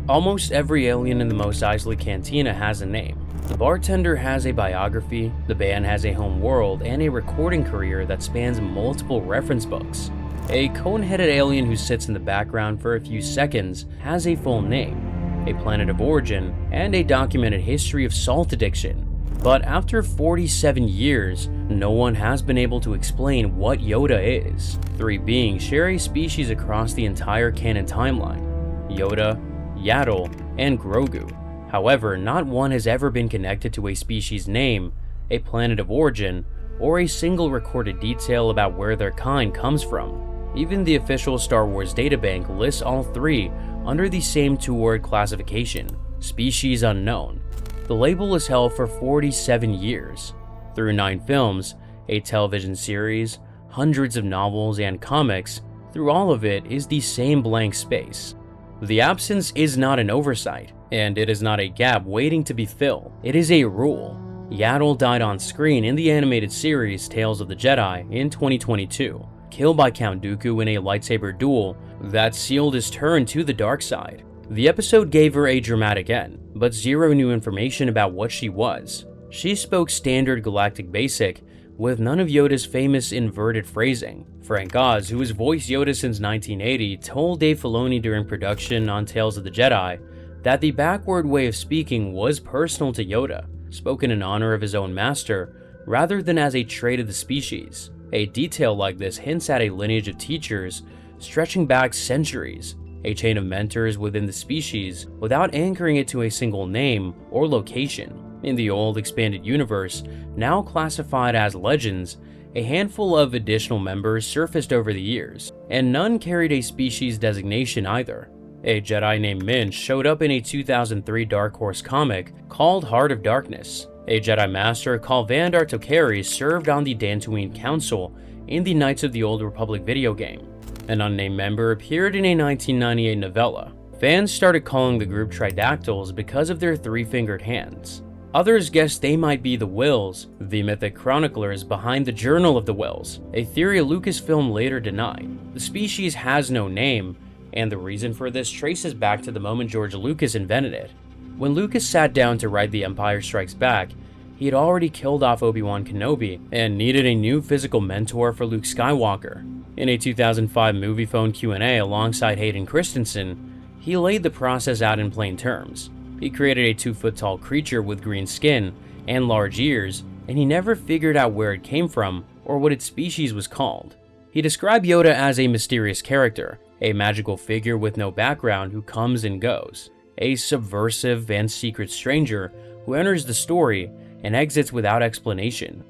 Almost every alien in the Mos Eisley Cantina has a name. The bartender has a biography, the band has a home world, and a recording career that spans multiple reference books. A cone-headed alien who sits in the background for a few seconds has a full name, a planet of origin, and a documented history of salt addiction. But after 47 years, no one has been able to explain what Yoda is. Three beings share a species across the entire canon timeline: Yoda, Yaddle, and Grogu. However, not one has ever been connected to a species name, a planet of origin, or a single recorded detail about where their kind comes from. Even the official Star Wars databank lists all three under the same two-word classification: species unknown. The label is held for 47 years. Through 9 films, a television series, hundreds of novels and comics, through all of it is the same blank space. The absence is not an oversight, and it is not a gap waiting to be filled. It is a rule. Yaddle died on screen in the animated series Tales of the Jedi in 2022, killed by Count Dooku in a lightsaber duel that sealed his turn to the dark side. The episode gave her a dramatic end, but zero new information about what she was. She spoke standard galactic basic, with none of Yoda's famous inverted phrasing. Frank Oz, who has voiced Yoda since 1980, told Dave Filoni during production on Tales of the Jedi that the backward way of speaking was personal to Yoda, spoken in honor of his own master, rather than as a trait of the species. A detail like this hints at a lineage of teachers stretching back centuries, a chain of mentors within the species without anchoring it to a single name or location. In the old expanded universe, now classified as legends, a handful of additional members surfaced over the years, and none carried a species designation either. A Jedi named Min showed up in a 2003 Dark Horse comic called Heart of Darkness. A Jedi Master called Vandar Tokeri served on the Dantooine Council in the Knights of the Old Republic video game. An unnamed member appeared in a 1998 novella. Fans started calling the group Tridactyls because of their three-fingered hands. Others guessed they might be the Wills, the mythic chroniclers behind the Journal of the Wills, a theory Lucasfilm later denied. The species has no name, and the reason for this traces back to the moment George Lucas invented it. When Lucas sat down to write The Empire Strikes Back, he had already killed off Obi-Wan Kenobi and needed a new physical mentor for Luke Skywalker. In a 2005 Moviefone Q&A alongside Hayden Christensen, he laid the process out in plain terms. He created a 2-foot-tall creature with green skin and large ears, and he never figured out where it came from or what its species was called. He described Yoda as a mysterious character, a magical figure with no background who comes and goes, a subversive and secret stranger who enters the story and exits without explanation.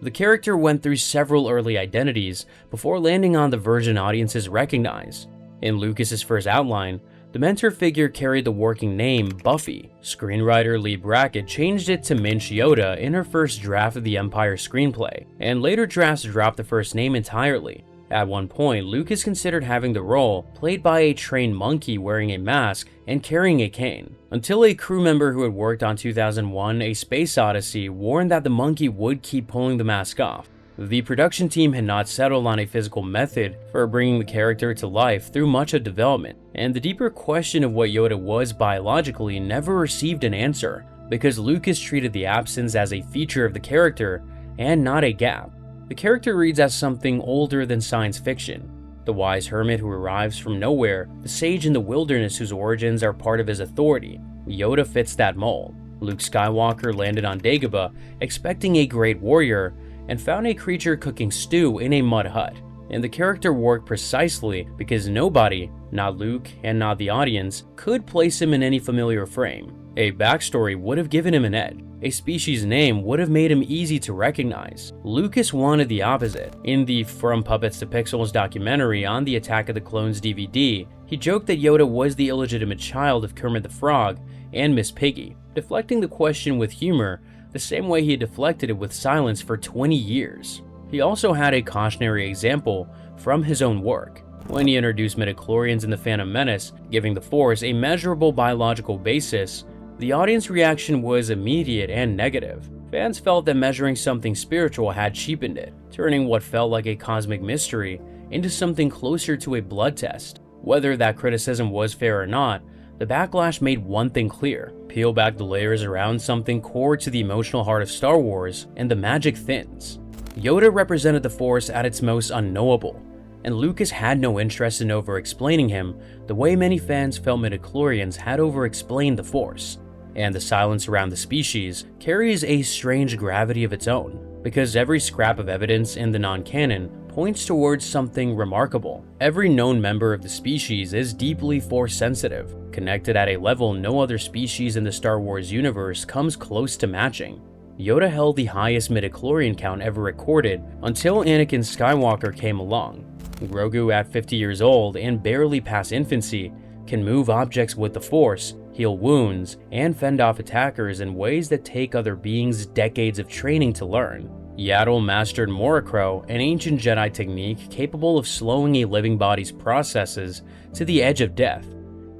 The character went through several early identities before landing on the version audiences recognize. In Lucas's first outline, the mentor figure carried the working name Buffy. Screenwriter Lee Brackett changed it to Minch Yoda in her first draft of the Empire screenplay, and later drafts dropped the first name entirely. At one point, Lucas considered having the role played by a trained monkey wearing a mask and carrying a cane, until a crew member who had worked on 2001 A Space Odyssey warned that the monkey would keep pulling the mask off. The production team had not settled on a physical method for bringing the character to life through much of development, and the deeper question of what Yoda was biologically never received an answer, because Lucas treated the absence as a feature of the character and not a gap. The character reads as something older than science fiction. The wise hermit who arrives from nowhere, the sage in the wilderness whose origins are part of his authority. Yoda fits that mold. Luke Skywalker landed on Dagobah expecting a great warrior and found a creature cooking stew in a mud hut. And the character worked precisely because nobody, not Luke and not the audience, could place him in any familiar frame. A backstory would have given him an edge. A species name would have made him easy to recognize. Lucas wanted the opposite. In the From Puppets to Pixels documentary on the Attack of the Clones DVD, he joked that Yoda was the illegitimate child of Kermit the Frog and Miss Piggy, deflecting the question with humor the same way he had deflected it with silence for 20 years. He also had a cautionary example from his own work. When he introduced midichlorians in The Phantom Menace, giving the Force a measurable biological basis, the audience reaction was immediate and negative. Fans felt that measuring something spiritual had cheapened it, turning what felt like a cosmic mystery into something closer to a blood test. Whether that criticism was fair or not, The backlash made one thing clear: peel back the layers around something core to the emotional heart of Star Wars, and the magic thins. Yoda represented the Force at its most unknowable, and Lucas had no interest in over-explaining him the way many fans felt midichlorians had over-explained the Force. And the silence around the species carries a strange gravity of its own, because every scrap of evidence in the non-canon points towards something remarkable. Every known member of the species is deeply Force-sensitive, connected at a level no other species in the Star Wars universe comes close to matching. Yoda held the highest midichlorian count ever recorded until Anakin Skywalker came along. Grogu, at 50 years old and barely past infancy, can move objects with the Force, heal wounds, and fend off attackers in ways that take other beings decades of training to learn. Yaddle mastered Morocro, an ancient Jedi technique capable of slowing a living body's processes to the edge of death,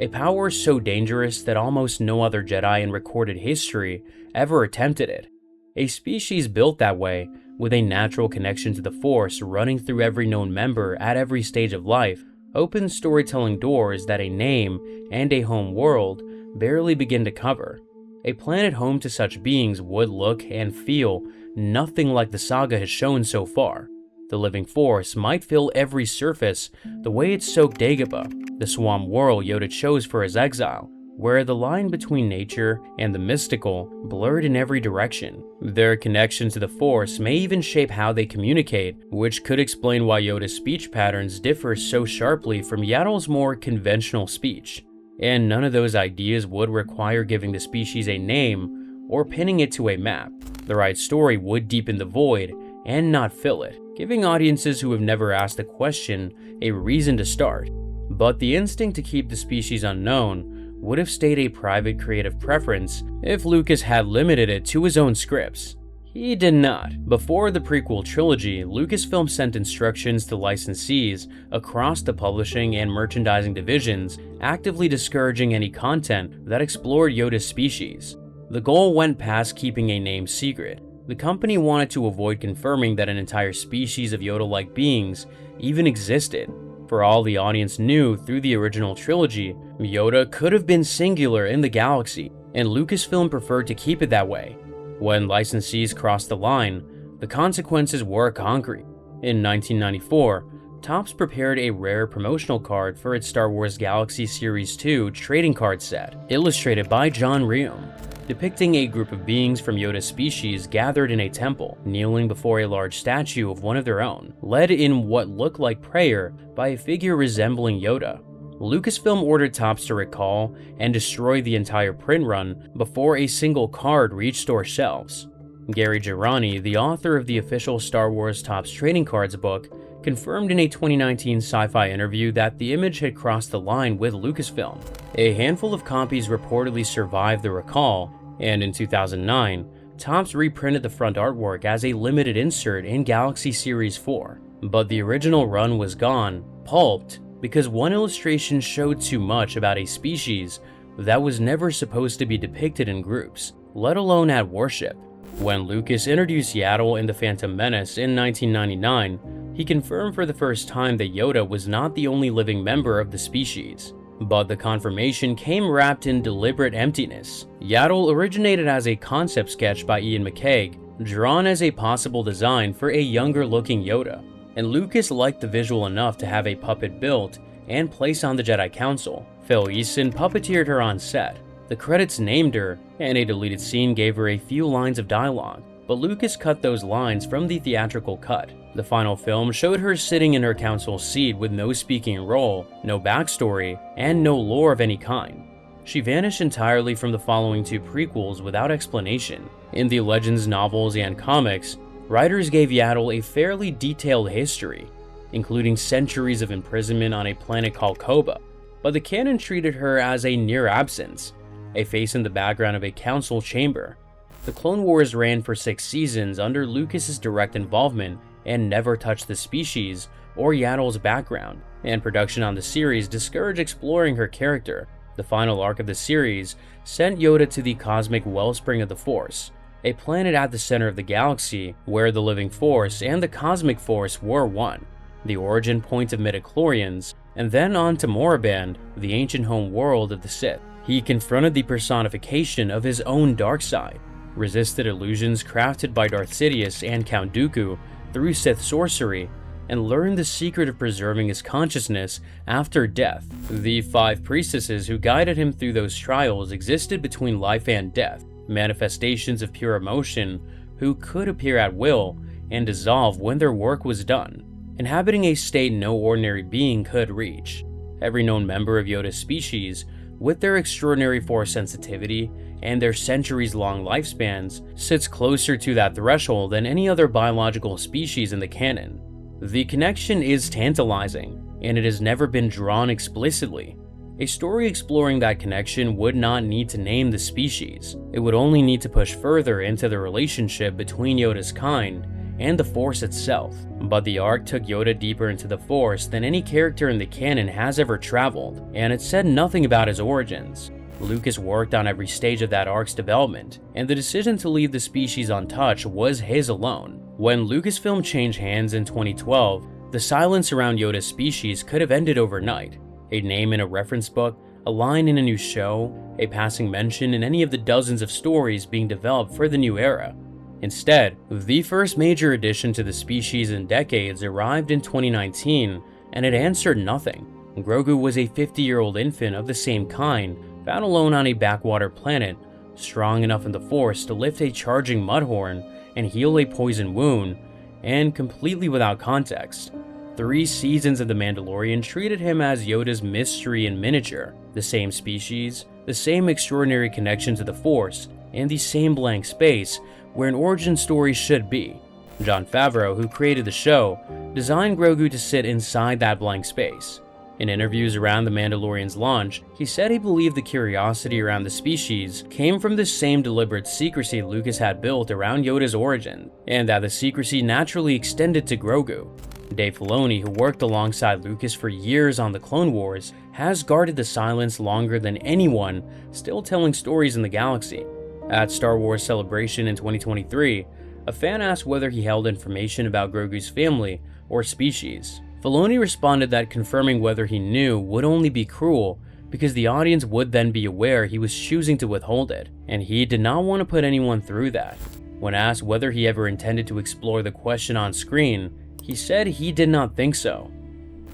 a power so dangerous that almost no other Jedi in recorded history ever attempted it. A species built that way, with a natural connection to the Force running through every known member at every stage of life, opens storytelling doors that a name and a home world barely begin to cover. A planet home to such beings would look and feel nothing like the saga has shown so far. The living Force might fill every surface the way it soaked Dagobah, the swamp world Yoda chose for his exile, where the line between nature and the mystical blurred in every direction. Their connection to the Force may even shape how they communicate, which could explain why Yoda's speech patterns differ so sharply from Yaddle's more conventional speech. And none of those ideas would require giving the species a name or pinning it to a map. The right story would deepen the void and not fill it, giving audiences who have never asked the question a reason to start. But the instinct to keep the species unknown would have stayed a private creative preference if Lucas had limited it to his own scripts. He did not. Before the prequel trilogy, Lucasfilm sent instructions to licensees across the publishing and merchandising divisions, actively discouraging any content that explored Yoda's species. The goal went past keeping a name secret. The company wanted to avoid confirming that an entire species of Yoda-like beings even existed. For all the audience knew through the original trilogy, Yoda could have been singular in the galaxy, and Lucasfilm preferred to keep it that way. When licensees crossed the line, the consequences were concrete. In 1994, Topps prepared a rare promotional card for its Star Wars Galaxy Series 2 trading card set, illustrated by John Reume, depicting a group of beings from Yoda's species gathered in a temple, kneeling before a large statue of one of their own, led in what looked like prayer by a figure resembling Yoda. Lucasfilm ordered Topps to recall and destroy the entire print run before a single card reached store shelves. Gary Girani, the author of the official Star Wars Topps trading cards book, confirmed in a 2019 Sci-Fi interview that the image had crossed the line with Lucasfilm. A handful of copies reportedly survived the recall, and in 2009, Topps reprinted the front artwork as a limited insert in Galaxy Series 4. But the original run was gone, pulped, because one illustration showed too much about a species that was never supposed to be depicted in groups, let alone at worship. When Lucas introduced Yaddle in The Phantom Menace in 1999, he confirmed for the first time that Yoda was not the only living member of the species. But the confirmation came wrapped in deliberate emptiness. Yaddle originated as a concept sketch by Ian McCaig, drawn as a possible design for a younger-looking Yoda, and Lucas liked the visual enough to have a puppet built and placed on the Jedi Council. Phil Easton puppeteered her on set. The credits named her, and a deleted scene gave her a few lines of dialogue, but Lucas cut those lines from the theatrical cut. The final film showed her sitting in her council seat with no speaking role, no backstory, and no lore of any kind. She vanished entirely from the following two prequels without explanation. In the Legends novels and comics, writers gave Yaddle a fairly detailed history, including centuries of imprisonment on a planet called Koba, but the canon treated her as a near absence, a face in the background of a council chamber. The Clone Wars ran for 6 seasons under Lucas's direct involvement and never touched the species or Yaddle's background, and production on the series discouraged exploring her character. The final arc of the series sent Yoda to the cosmic wellspring of the Force, a planet at the center of the galaxy where the living Force and the cosmic Force were one, the origin point of midichlorians, and then on to Moraband, the ancient home world of the Sith. He confronted the personification of his own dark side, resisted illusions crafted by Darth Sidious and Count Dooku through Sith sorcery, and learned the secret of preserving his consciousness after death. The 5 priestesses who guided him through those trials existed between life and death, manifestations of pure emotion who could appear at will and dissolve when their work was done, inhabiting a state no ordinary being could reach. Every known member of Yoda's species, with their extraordinary force sensitivity and their centuries-long lifespans, sits closer to that threshold than any other biological species in the canon. The connection is tantalizing, and it has never been drawn explicitly. A story exploring that connection would not need to name the species. It would only need to push further into the relationship between Yoda's kind and the Force itself. But the arc took Yoda deeper into the Force than any character in the canon has ever traveled, and it said nothing about his origins. Lucas worked on every stage of that arc's development, and the decision to leave the species untouched was his alone. When Lucasfilm changed hands in 2012, the silence around Yoda's species could have ended overnight. A name in a reference book, a line in a new show, a passing mention in any of the dozens of stories being developed for the new era. Instead, the first major addition to the species in decades arrived in 2019, and it answered nothing. Grogu was a 50-year-old infant of the same kind, found alone on a backwater planet, strong enough in the Force to lift a charging mudhorn and heal a poison wound, and completely without context. 3 seasons of The Mandalorian treated him as Yoda's mystery in miniature, the same species, the same extraordinary connection to the Force, and the same blank space where an origin story should be. Jon Favreau, who created the show, designed Grogu to sit inside that blank space. In interviews around The Mandalorian's launch, he said he believed the curiosity around the species came from the same deliberate secrecy Lucas had built around Yoda's origin, and that the secrecy naturally extended to Grogu. Dave Filoni, who worked alongside Lucas for years on the Clone Wars, has guarded the silence longer than anyone still telling stories in the galaxy. At Star Wars Celebration in 2023, a fan asked whether he held information about Grogu's family or species. Filoni responded that confirming whether he knew would only be cruel because the audience would then be aware he was choosing to withhold it, and he did not want to put anyone through that. When asked whether he ever intended to explore the question on screen, he said he did not think so.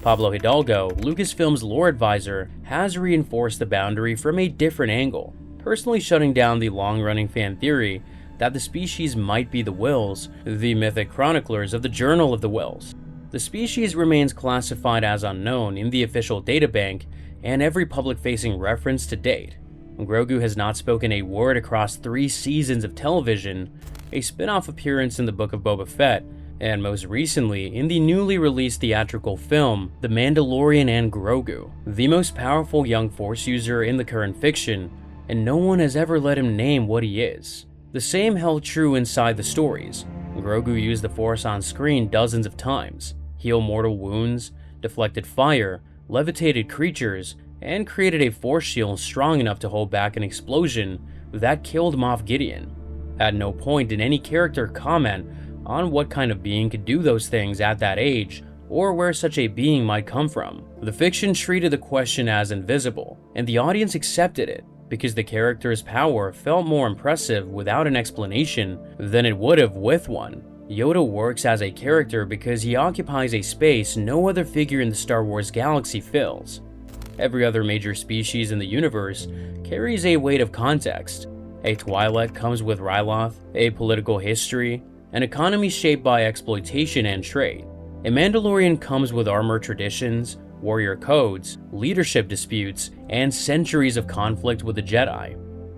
Pablo Hidalgo, Lucasfilm's lore advisor, has reinforced the boundary from a different angle, personally shutting down the long-running fan theory that the species might be the Wills, the mythic chroniclers of the Journal of the Wills. The species remains classified as unknown in the official databank and every public-facing reference to date. Grogu has not spoken a word across 3 seasons of television, a spin-off appearance in the Book of Boba Fett, and most recently in the newly released theatrical film, The Mandalorian and Grogu, the most powerful young Force user in the current fiction, and no one has ever let him name what he is. The same held true inside the stories. Grogu used the Force on screen dozens of times, healed mortal wounds, deflected fire, levitated creatures, and created a Force shield strong enough to hold back an explosion that killed Moff Gideon. At no point did any character comment on what kind of being could do those things at that age, or where such a being might come from. The fiction treated the question as invisible, and the audience accepted it, because the character's power felt more impressive without an explanation than it would have with one. Yoda works as a character because he occupies a space no other figure in the Star Wars galaxy fills. Every other major species in the universe carries a weight of context. A Twi'lek comes with Ryloth, a political history, an economy shaped by exploitation and trade. A Mandalorian comes with armor traditions, warrior codes, leadership disputes, and centuries of conflict with the Jedi.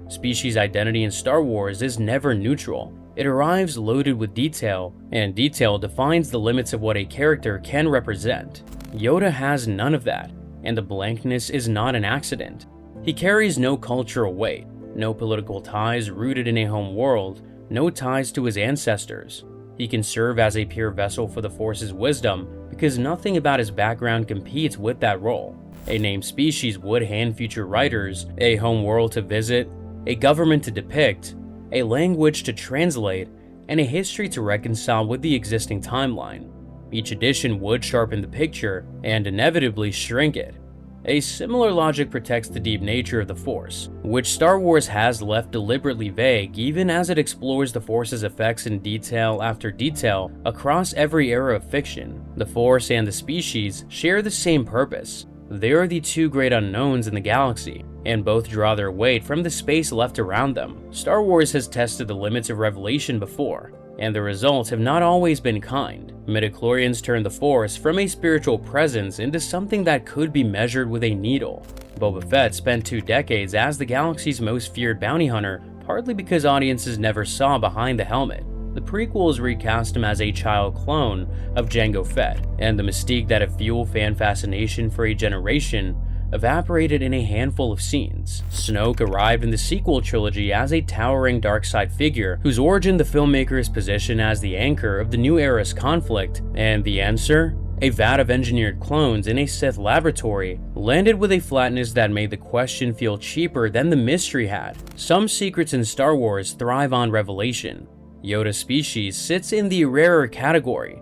Species identity in Star Wars is never neutral. It arrives loaded with detail, and detail defines the limits of what a character can represent. Yoda has none of that, and the blankness is not an accident. He carries no cultural weight, no political ties rooted in a home world, no ties to his ancestors. He can serve as a pure vessel for the Force's wisdom because nothing about his background competes with that role. A named species would hand future writers a home world to visit, a government to depict, a language to translate, and a history to reconcile with the existing timeline. Each addition would sharpen the picture and inevitably shrink it. A similar logic protects the deep nature of the Force, which Star Wars has left deliberately vague even as it explores the Force's effects in detail after detail across every era of fiction. The Force and the species share the same purpose. They are the two great unknowns in the galaxy, and both draw their weight from the space left around them. Star Wars has tested the limits of revelation before, and the results have not always been kind. Midichlorians turned the Force from a spiritual presence into something that could be measured with a needle. Boba Fett spent 2 decades as the galaxy's most feared bounty hunter, partly because audiences never saw behind the helmet. The prequels recast him as a child clone of Jango Fett, and the mystique that had fueled fan fascination for a generation evaporated in a handful of scenes. Snoke arrived in the sequel trilogy as a towering dark-side figure whose origin the filmmakers position as the anchor of the new era's conflict, and the answer? A vat of engineered clones in a Sith laboratory landed with a flatness that made the question feel cheaper than the mystery had. Some secrets in Star Wars thrive on revelation. Yoda's species sits in the rarer category,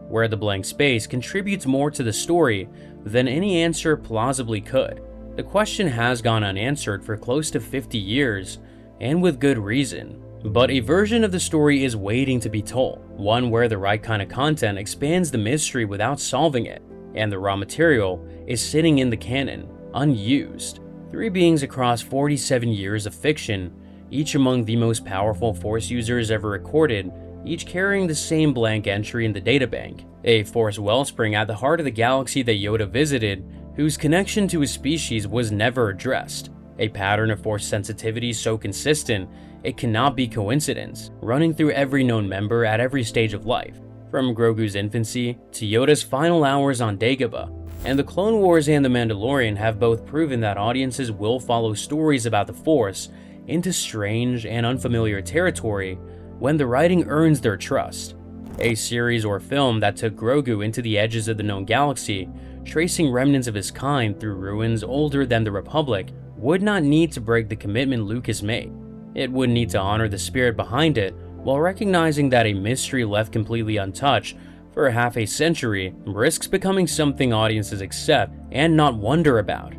where the blank space contributes more to the story than any answer plausibly could. The question has gone unanswered for close to 50 years, and with good reason. But a version of the story is waiting to be told, one where the right kind of content expands the mystery without solving it, and the raw material is sitting in the canon, unused. 3 beings across 47 years of fiction, each among the most powerful Force users ever recorded, each carrying the same blank entry in the databank. A Force wellspring at the heart of the galaxy that Yoda visited, whose connection to his species was never addressed. A pattern of Force sensitivity so consistent, it cannot be coincidence, running through every known member at every stage of life, from Grogu's infancy to Yoda's final hours on Dagobah. And the Clone Wars and The Mandalorian have both proven that audiences will follow stories about the Force into strange and unfamiliar territory when the writing earns their trust. A series or film that took Grogu into the edges of the known galaxy, tracing remnants of his kind through ruins older than the Republic, would not need to break the commitment Lucas made. It would need to honor the spirit behind it, while recognizing that a mystery left completely untouched for half a century risks becoming something audiences accept and not wonder about.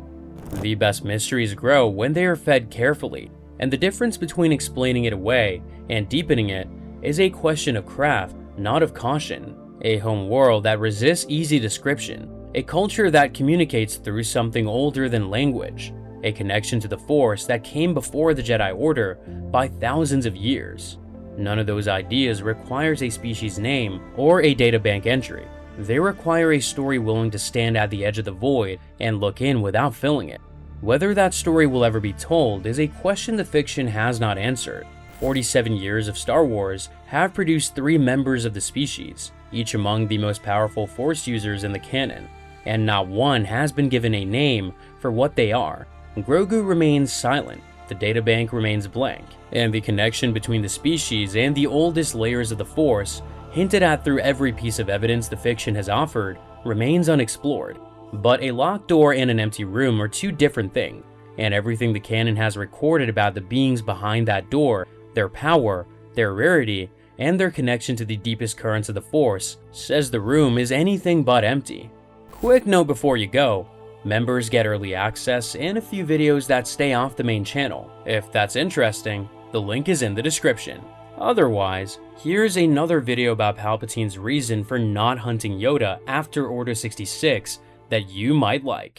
The best mysteries grow when they are fed carefully, and the difference between explaining it away and deepening it is a question of craft, not of caution. A home world that resists easy description, a culture that communicates through something older than language, a connection to the Force that came before the Jedi Order by thousands of years. None of those ideas requires a species name or a databank entry. They require a story willing to stand at the edge of the void and look in without filling it. Whether that story will ever be told is a question the fiction has not answered. 47 years of Star Wars have produced 3 members of the species, each among the most powerful Force users in the canon, and not one has been given a name for what they are. Grogu remains silent, the databank remains blank, and the connection between the species and the oldest layers of the Force, hinted at through every piece of evidence the fiction has offered, remains unexplored. But a locked door and an empty room are 2 different things, and everything the canon has recorded about the beings behind that door, their power, their rarity, and their connection to the deepest currents of the Force, says the room is anything but empty. Quick note before you go, members get early access and a few videos that stay off the main channel. If that's interesting, the link is in the description. Otherwise, here's another video about Palpatine's reason for not hunting Yoda after Order 66 that you might like.